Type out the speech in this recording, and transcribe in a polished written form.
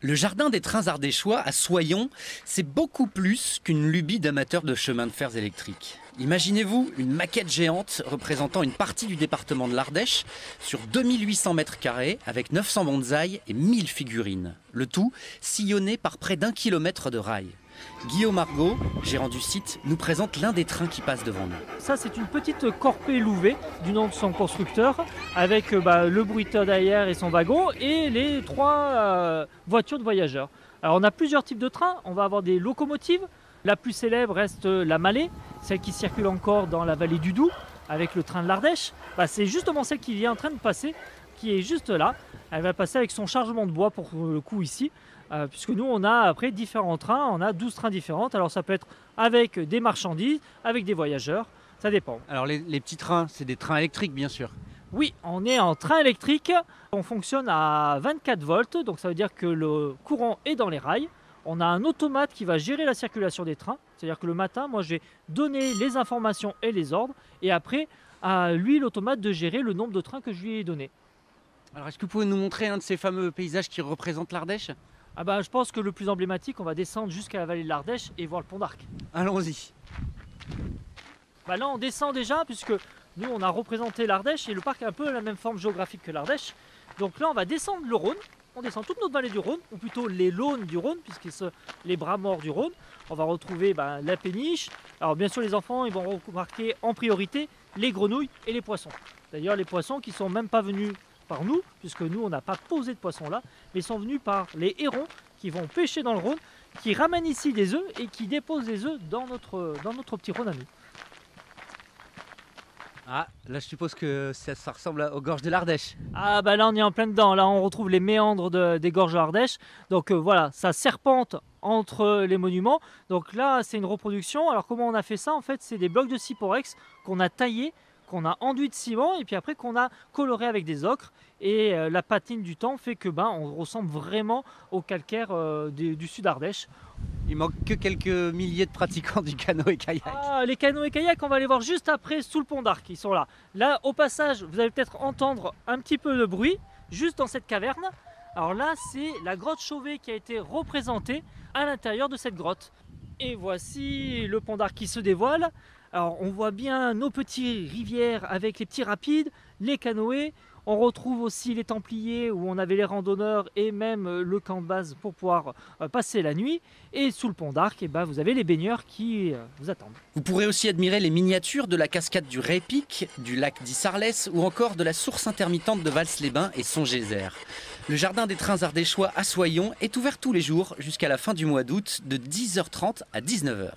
Le jardin des trains ardéchois à Soyons, c'est beaucoup plus qu'une lubie d'amateur de chemin de fer électriques. Imaginez-vous une maquette géante représentant une partie du département de l'Ardèche sur 2800 mètres carrés avec 900 bonsaïs et 1000 figurines. Le tout sillonné par près d'1 kilomètre de rails. Guillaume Argot, gérant du site, nous présente l'un des trains qui passe devant nous. Ça, c'est une petite Corpée Louvet du nom de son constructeur avec le bruiteur derrière et son wagon et les trois voitures de voyageurs. Alors on a plusieurs types de trains. On va avoir des locomotives. La plus célèbre reste la Mallet, celle qui circule encore dans la vallée du Doubs avec le train de l'Ardèche. C'est justement celle qui est en train de passer, qui est juste là. Elle va passer avec son chargement de bois pour le coup ici. Puisque nous on a après différents trains, on a 12 trains différents, alors ça peut être avec des marchandises, avec des voyageurs, ça dépend. Alors les petits trains, c'est des trains électriques bien sûr. Oui, on est en train électrique, on fonctionne à 24 volts, donc ça veut dire que le courant est dans les rails. On a un automate qui va gérer la circulation des trains, c'est-à-dire que le matin, moi je vais donner les informations et les ordres, et après à lui l'automate de gérer le nombre de trains que je lui ai donné. Alors est-ce que vous pouvez nous montrer un de ces fameux paysages qui représentent l'Ardèche ? Je pense que le plus emblématique, on va descendre jusqu'à la vallée de l'Ardèche et voir le pont d'Arc. Allons-y. Là, on descend déjà, puisque nous, on a représenté l'Ardèche et le parc a un peu la même forme géographique que l'Ardèche. Donc là, on va descendre le Rhône. On descend toute notre vallée du Rhône, ou plutôt les Launes du Rhône, puisque sont les bras morts du Rhône. On va retrouver la péniche. Alors, bien sûr, les enfants, ils vont remarquer en priorité les grenouilles et les poissons. D'ailleurs, les poissons qui ne sont même pas venus par nous, puisque nous on n'a pas posé de poissons là, mais ils sont venus par les hérons qui vont pêcher dans le Rhône, qui ramènent ici des œufs et qui déposent les œufs dans notre petit Rhône à nous. Ah, là je suppose que ça ressemble aux gorges de l'Ardèche. Là on est en plein dedans, là on retrouve les méandres des gorges de l'Ardèche, donc voilà, ça serpente entre les monuments, donc là c'est une reproduction. Alors comment on a fait ça? En fait c'est des blocs de Cyporex qu'on a taillés, qu'on a enduit de ciment et puis après qu'on a coloré avec des ocres, et la patine du temps fait que on ressemble vraiment au calcaire du sud Ardèche. Il manque que quelques milliers de pratiquants du canot et kayak. Les canots et kayaks, on va les voir juste après sous le pont d'Arc, ils sont là. Là au passage vous allez peut-être entendre un petit peu de bruit juste dans cette caverne. Alors là c'est la grotte Chauvet qui a été représentée à l'intérieur de cette grotte. Et voici le pont d'Arc qui se dévoile. Alors on voit bien nos petites rivières avec les petits rapides, les canoës. On retrouve aussi les Templiers où on avait les randonneurs et même le camp de base pour pouvoir passer la nuit. Et sous le pont d'Arc, vous avez les baigneurs qui vous attendent. Vous pourrez aussi admirer les miniatures de la cascade du Répic, du lac d'Issarlès ou encore de la source intermittente de Vals-les-Bains et son geyser. Le jardin des trains ardéchois à Soyons est ouvert tous les jours jusqu'à la fin du mois d'août de 10h30 à 19h.